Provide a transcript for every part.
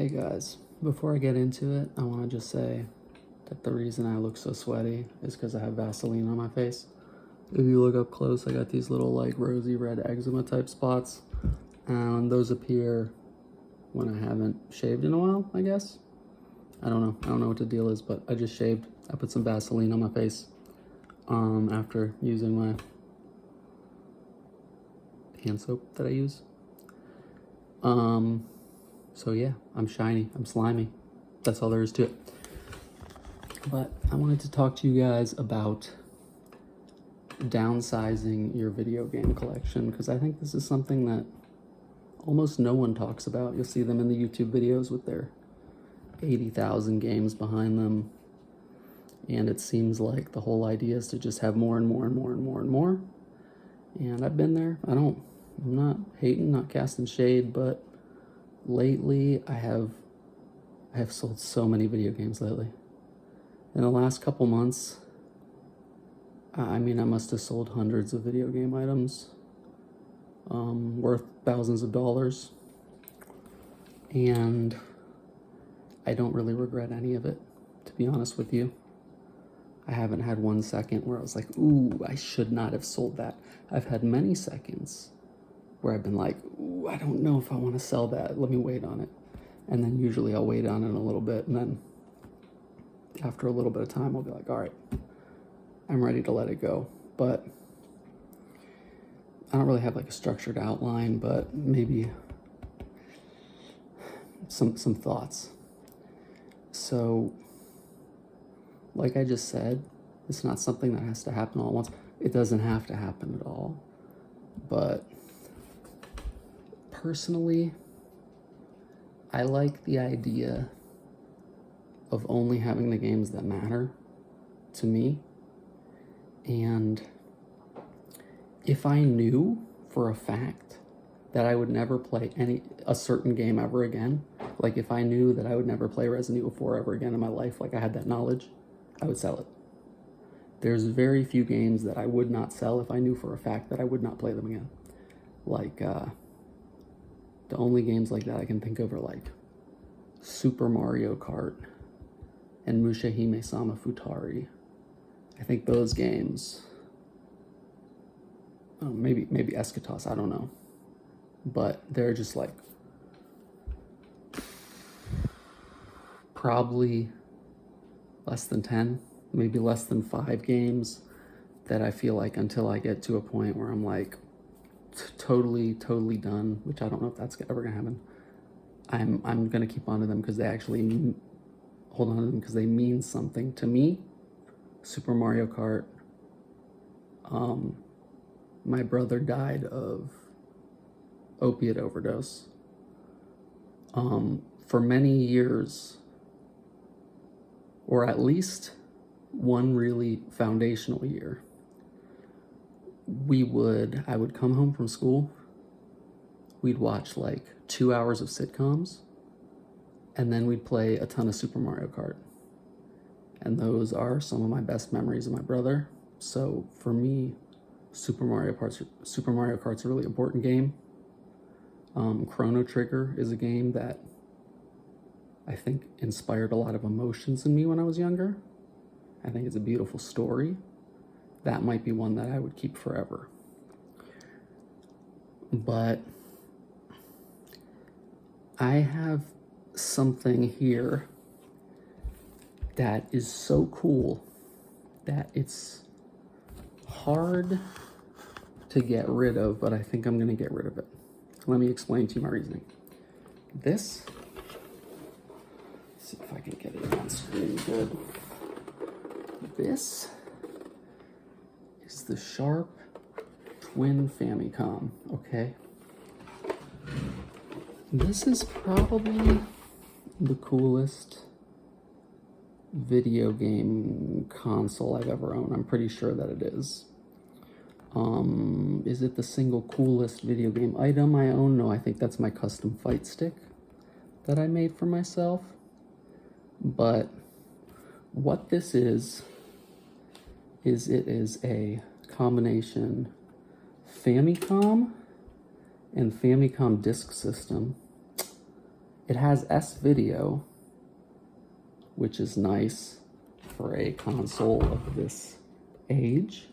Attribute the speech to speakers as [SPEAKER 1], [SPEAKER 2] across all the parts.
[SPEAKER 1] Hey guys, before I get into it, I want to just say that the reason I look so sweaty is because I have Vaseline on my face. If you look up close, I got these little like rosy red eczema type spots, and those appear when I haven't shaved in a while, I guess. I don't know what the deal is, but I just shaved. I put some Vaseline on my face after using my hand soap that I use. So yeah, I'm shiny, I'm slimy. That's all there is to it. But I wanted to talk to you guys about downsizing your video game collection, because I think this is something that almost no one talks about. You'll see them in the YouTube videos with their 80,000 games behind them. And it seems like the whole idea is to just have more and more and more and more and more. And I've been there. I'm not hating, not casting shade, but lately I have sold so many video games lately. In the last couple months, I must have sold hundreds of video game items worth thousands of dollars. And I don't really regret any of it, to be honest with you. I haven't had one second where I was like, ooh, I should not have sold that. I've had many seconds where I've been like, ooh, I don't know if I want to sell that. Let me wait on it. And then usually I'll wait on it a little bit. And then after a little bit of time, I'll be like, all right, I'm ready to let it go. But I don't really have like a structured outline, but maybe some thoughts. So, like I just said, it's not something that has to happen all at once. It doesn't have to happen at all. But personally, I like the idea of only having the games that matter to me. And if I knew for a fact that I would never play a certain game ever again, like if I knew that I would never play Resident Evil 4 ever again in my life, like I had that knowledge, I would sell it. There's very few games that I would not sell if I knew for a fact that I would not play them again. Like, the only games like that I can think of are like Super Mario Kart and Mushihime Sama Futari. I think those games, maybe Eschatos, I don't know. But they're just like probably less than 10, maybe less than 5 games that I feel like until I get to a point where I'm like totally done, which I don't know if that's ever gonna happen. I'm gonna keep on to them because they actually hold on to them because they mean something to me. Super Mario Kart. My brother died of opiate overdose. For many years, or at least one really foundational year, I would come home from school, we'd watch like 2 hours of sitcoms, and then we'd play a ton of Super Mario Kart. And those are some of my best memories of my brother. So for me, Super Mario Kart's a really important game. Chrono Trigger is a game that I think inspired a lot of emotions in me when I was younger. I think it's a beautiful story. That might be one that I would keep forever. But I have something here that is so cool that it's hard to get rid of, but I think I'm gonna get rid of it. Let me explain to you my reasoning. Let's see if I can get it on screen good. This is the Sharp Twin Famicom, okay? This is probably the coolest video game console I've ever owned. I'm pretty sure that it is. Is it the single coolest video game item I own? No, I think that's my custom fight stick that I made for myself. But what this is it is a combination Famicom and Famicom Disk System It has S-Video, which is nice for a console of this age.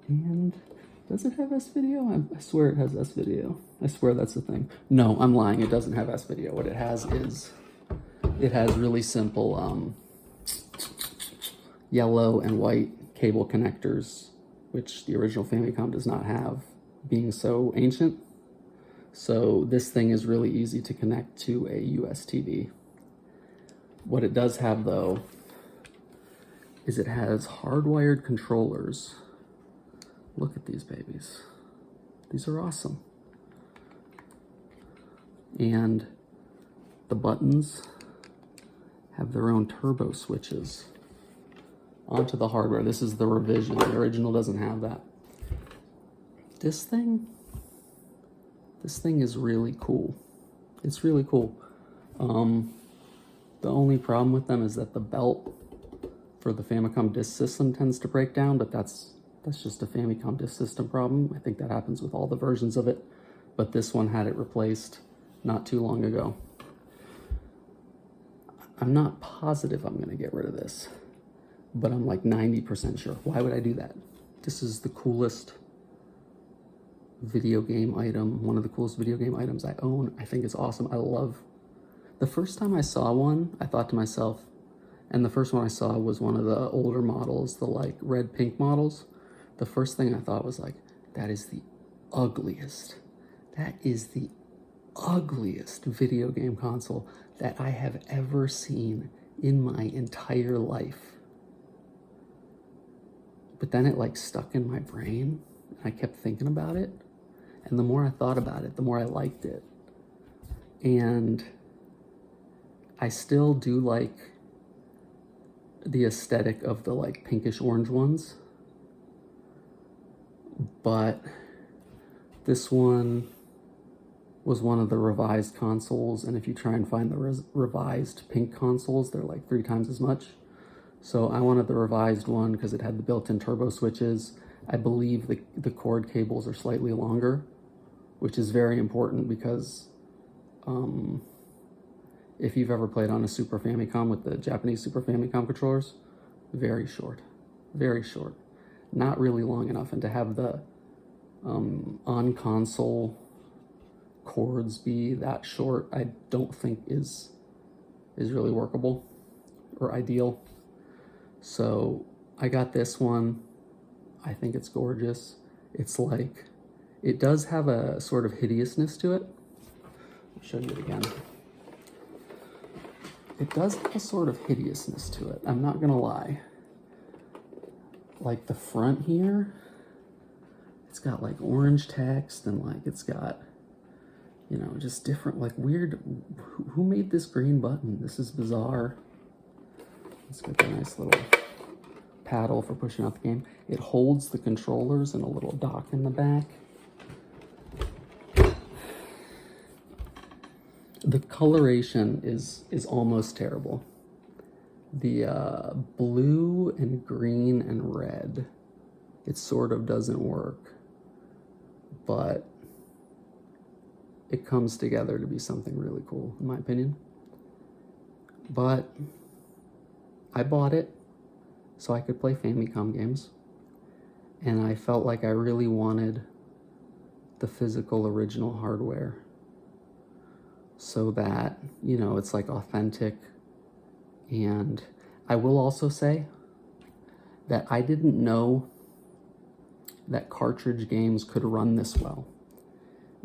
[SPEAKER 1] And does it have S-Video? I swear it has S-Video. I swear that's the thing. No, I'm lying. It doesn't have S-Video. What it has is, it has really simple yellow and white cable connectors, which the original Famicom does not have, being so ancient. So this thing is really easy to connect to a US TV. What it does have, though, is it has hardwired controllers. Look at these babies. These are awesome. And the buttons have their own turbo switches onto the hardware. This is the revision. The original doesn't have that. This thing is really cool. It's really cool. The only problem with them is that the belt for the Famicom disk system tends to break down, but that's just a Famicom disk system problem. I think that happens with all the versions of it, but this one had it replaced not too long ago. I'm not positive I'm gonna get rid of this, but I'm like 90% sure. Why would I do that? This is the coolest video game item, one of the coolest video game items I own. I think it's awesome. I love, the first time I saw one, I thought to myself, and the first one I saw was one of the older models, the like red pink models. The first thing I thought was like, that is the ugliest. That is the ugliest video game console that I have ever seen in my entire life. But then it like stuck in my brain, and I kept thinking about it. And the more I thought about it, the more I liked it. And I still do like the aesthetic of the like pinkish orange ones. But this one was one of the revised consoles, and if you try and find the revised pink consoles, they're like 3 times as much. So I wanted the revised one because it had the built-in turbo switches. I believe the cord cables are slightly longer, which is very important because if you've ever played on a Super Famicom with the Japanese Super Famicom controllers, very short, not really long enough. And to have the on-console cords be that short, I don't think is really workable or ideal. So I got this one. I think it's gorgeous. It's like, it does have a sort of hideousness to it. I'll show you it again. It does have a sort of hideousness to it, I'm not gonna lie. Like the front here, it's got like orange text, and like it's got, you know, just different, like weird, who made this green button? This is bizarre. Let's get the nice little paddle for pushing out the game. It holds the controllers in a little dock in the back. The coloration is almost terrible. The blue and green and red, it sort of doesn't work, but it comes together to be something really cool, in my opinion. But I bought it so I could play Famicom games, and I felt like I really wanted the physical original hardware so that, you know, it's like authentic. And I will also say that I didn't know that cartridge games could run this well,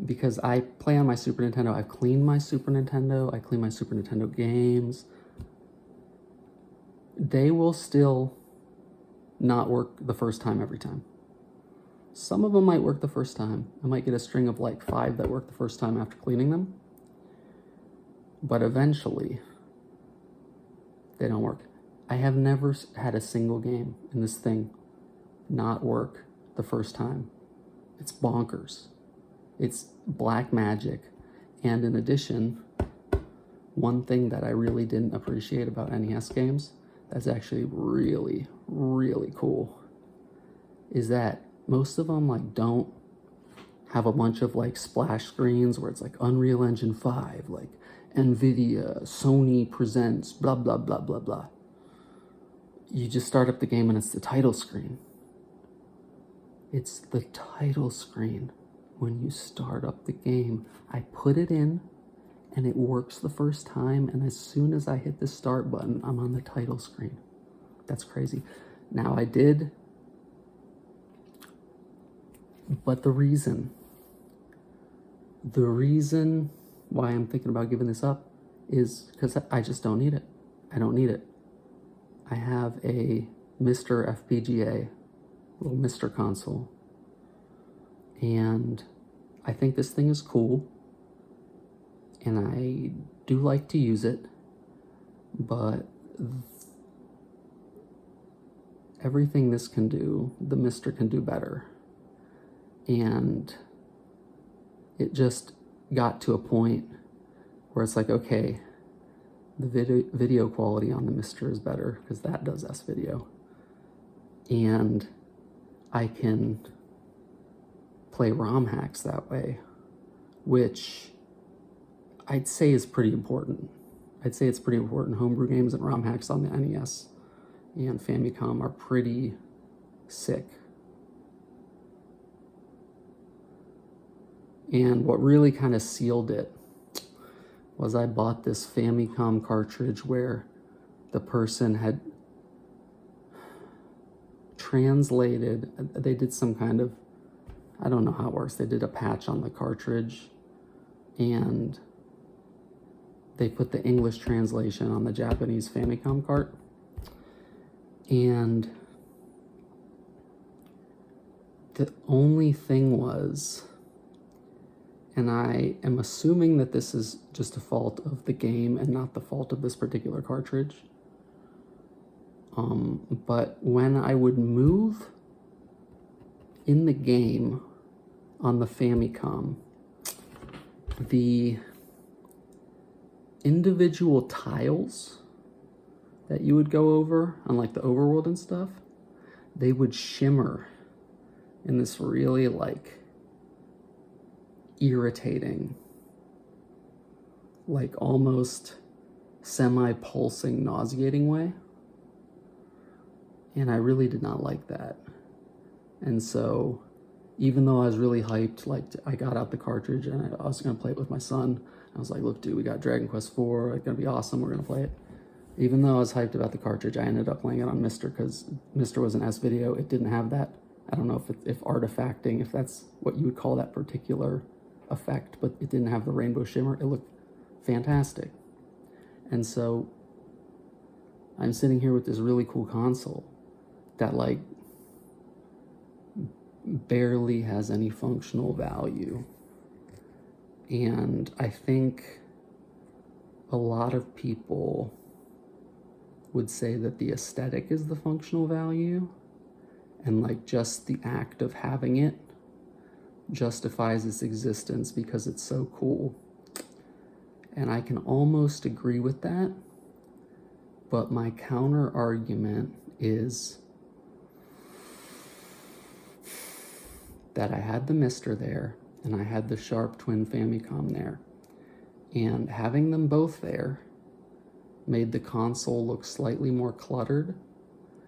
[SPEAKER 1] because I play on my Super Nintendo. I've cleaned my Super Nintendo. I clean my Super Nintendo games. They will still not work the first time every time. Some of them might work the first time. I might get a string of like 5 that work the first time after cleaning them. But eventually, they don't work. I have never had a single game in this thing not work the first time. It's bonkers. It's black magic. And in addition, one thing that I really didn't appreciate about NES games that's actually really, really cool is that most of them like don't have a bunch of like splash screens where it's like Unreal Engine 5, like NVIDIA, Sony presents, blah, blah, blah, blah, blah. You just start up the game and it's the title screen. It's the title screen when you start up the game. I put it in and it works the first time, and as soon as I hit the start button, I'm on the title screen. That's crazy. Now I did, but the reason why I'm thinking about giving this up is because I just don't need it. I don't need it. I have a Mr. FPGA, little Mr. console, and I think this thing is cool, and I do like to use it, but everything this can do, the Mr. can do better. And it just got to a point where it's like, okay, the video quality on the Mr. is better because that does S-video. And I can play ROM hacks that way, which I'd say is pretty important. I'd say it's pretty important. Homebrew games and ROM hacks on the NES and Famicom are pretty sick. And what really kind of sealed it was I bought this Famicom cartridge where the person had translated, they did some kind of, I don't know how it works, they did a patch on the cartridge and they put the English translation on the Japanese Famicom cart. And the only thing was, and I am assuming that this is just a fault of the game and not the fault of this particular cartridge, but when I would move in the game on the Famicom, the individual tiles that you would go over on like the overworld and stuff, they would shimmer in this really like irritating, like almost semi-pulsing, nauseating way. And I really did not like that. And so even though I was really hyped, like I got out the cartridge and I was gonna play it with my son. I was like, look, dude, we got Dragon Quest IV, it's gonna be awesome, we're gonna play it. Even though I was hyped about the cartridge, I ended up playing it on Mr. because Mr. was an S-video. It didn't have that, I don't know if artifacting, if that's what you would call that particular effect, but it didn't have the rainbow shimmer. It looked fantastic. And so I'm sitting here with this really cool console that like barely has any functional value. And I think a lot of people would say that the aesthetic is the functional value, and like just the act of having it justifies its existence because it's so cool. And I can almost agree with that, but my counter argument is that I had the Mr. there and I had the Sharp Twin Famicom there, and having them both there made the console look slightly more cluttered,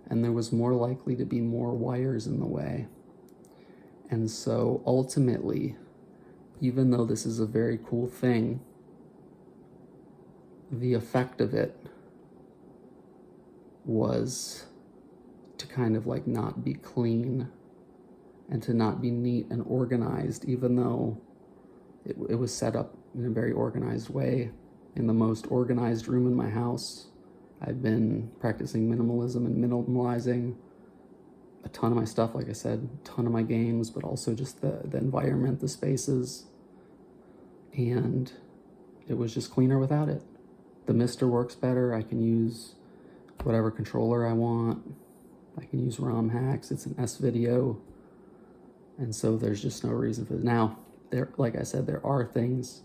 [SPEAKER 1] and there was more likely to be more wires in the way. And so ultimately, even though this is a very cool thing, the effect of it was to kind of like not be clean and to not be neat and organized, even though it was set up in a very organized way, in the most organized room in my house. I've been practicing minimalism and minimalizing a ton of my stuff, like I said, a ton of my games, but also just the environment, the spaces. And it was just cleaner without it. The Mr. works better. I can use whatever controller I want. I can use ROM hacks. It's an S-video. And so there's just no reason for it. Now, like I said, there are things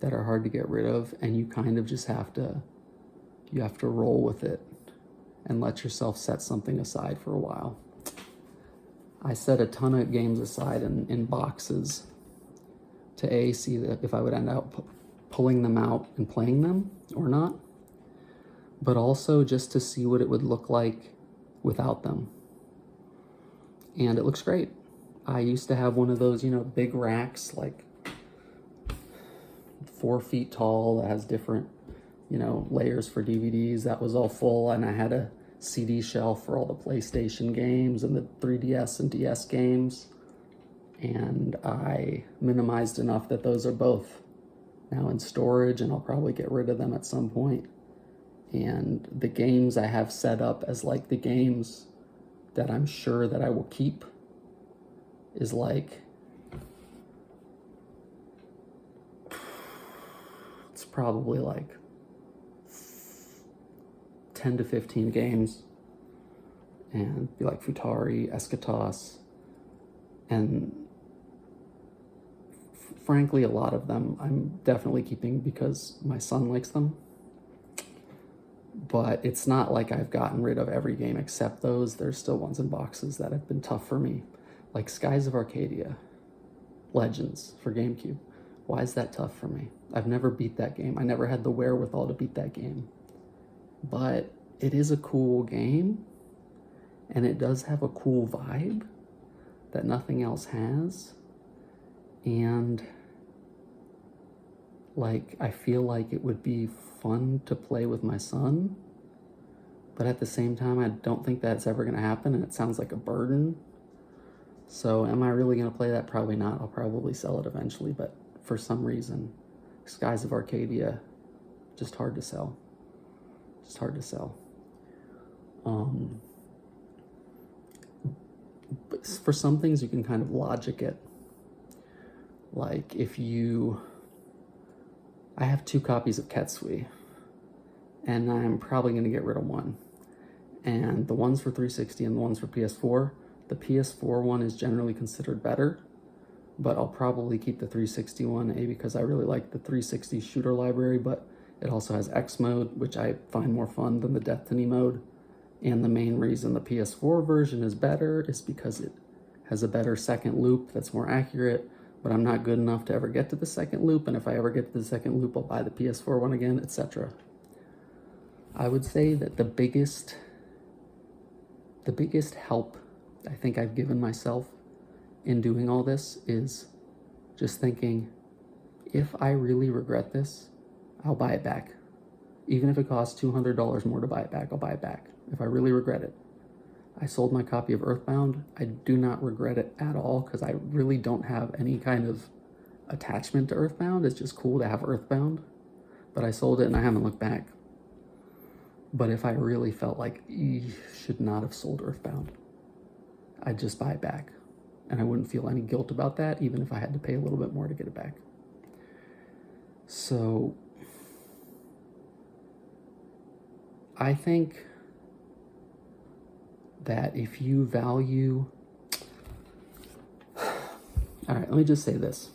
[SPEAKER 1] that are hard to get rid of, and you kind of just have to roll with it and let yourself set something aside for a while. I set a ton of games aside in boxes to see that if I would end up pulling them out and playing them or not, but also just to see what it would look like without them. And it looks great. I used to have one of those, big racks, like 4 feet tall, that has different, layers for DVDs. That was all full, and I had a CD shelf for all the PlayStation games and the 3DS and DS games. And I minimized enough that those are both now in storage, and I'll probably get rid of them at some point. And the games I have set up as like the games that I'm sure that I will keep is like, it's probably like 10 to 15 games, and be like Futari, Eschatos, and frankly, a lot of them I'm definitely keeping because my son likes them. But it's not like I've gotten rid of every game except those. There's still ones in boxes that have been tough for me. Like Skies of Arcadia, Legends for GameCube. Why is that tough for me? I've never beat that game. I never had the wherewithal to beat that game. But it is a cool game, and it does have a cool vibe that nothing else has. And like, I feel like it would be fun to play with my son, but at the same time, I don't think that's ever going to happen, and it sounds like a burden. So am I really going to play that? Probably not. I'll probably sell it eventually, but for some reason, Skies of Arcadia, just hard to sell. Just hard to sell. But for some things, you can kind of logic it. Like I have 2 copies of Ketsui, and I'm probably going to get rid of one. And the ones for 360 and the ones for PS4, the PS4 one is generally considered better, but I'll probably keep the 360 one, because I really like the 360 shooter library, but it also has X mode, which I find more fun than the Destiny mode. And the main reason the PS4 version is better is because it has a better second loop that's more accurate, but I'm not good enough to ever get to the second loop, and if I ever get to the second loop, I'll buy the PS4 one again, etc. I would say that the biggest help I think I've given myself in doing all this is just thinking, if I really regret this, I'll buy it back. Even if it costs $200 more to buy it back, I'll buy it back, if I really regret it. I sold my copy of Earthbound. I do not regret it at all, because I really don't have any kind of attachment to Earthbound. It's just cool to have Earthbound. But I sold it and I haven't looked back. But if I really felt like you should not have sold Earthbound, I'd just buy it back. And I wouldn't feel any guilt about that, even if I had to pay a little bit more to get it back. So I think that if you value... All right, let me just say this.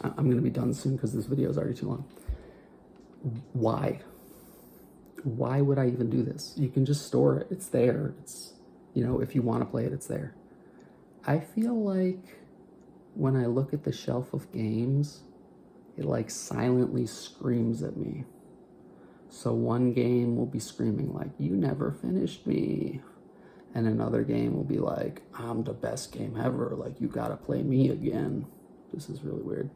[SPEAKER 1] I'm going to be done soon because this video is already too long. Why? Why would I even do this? You can just store it. It's there. It's, if you want to play it, it's there. I feel like when I look at the shelf of games, it like silently screams at me. So one game will be screaming like, you never finished me. And another game will be like, I'm the best game ever. Like, you gotta play me again. This is really weird.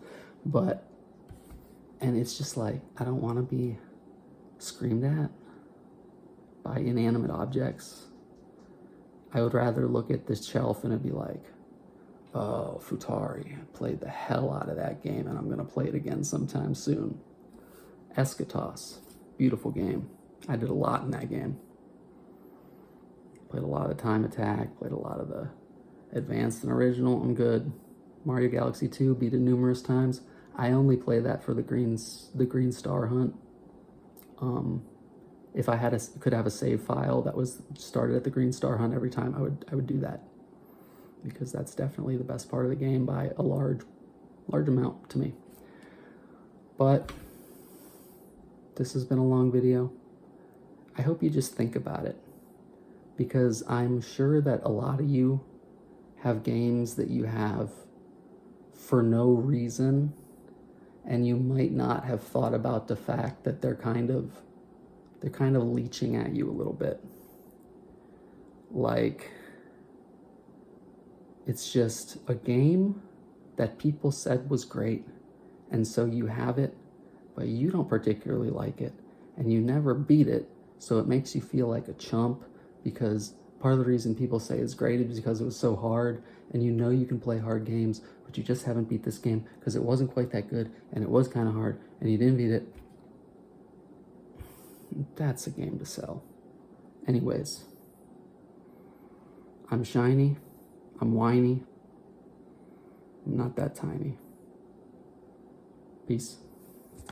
[SPEAKER 1] And it's just like, I don't want to be screamed at by inanimate objects. I would rather look at this shelf and it'd be like, oh, Futari, I played the hell out of that game, and I'm gonna play it again sometime soon. Eschatos, beautiful game. I did a lot in that game. Played a lot of Time Attack, played a lot of the Advanced and Original, I'm good. Mario Galaxy 2, beat it numerous times. I only play that for the green star hunt. If I could have a save file that was started at the green star hunt every time, I would do that, because that's definitely the best part of the game by a large amount to me. But this has been a long video. I hope you just think about it, because I'm sure that a lot of you have games that you have for no reason, and you might not have thought about the fact that they're kind of leeching at you a little bit. Like, it's just a game that people said was great, and so you have it, but you don't particularly like it, and you never beat it, so it makes you feel like a chump, because part of the reason people say it's great is because it was so hard, and you know you can play hard games, but you just haven't beat this game because it wasn't quite that good, and it was kind of hard, and you didn't beat it. That's a game to sell. Anyways, I'm shiny, I'm whiny, I'm not that tiny. Peace.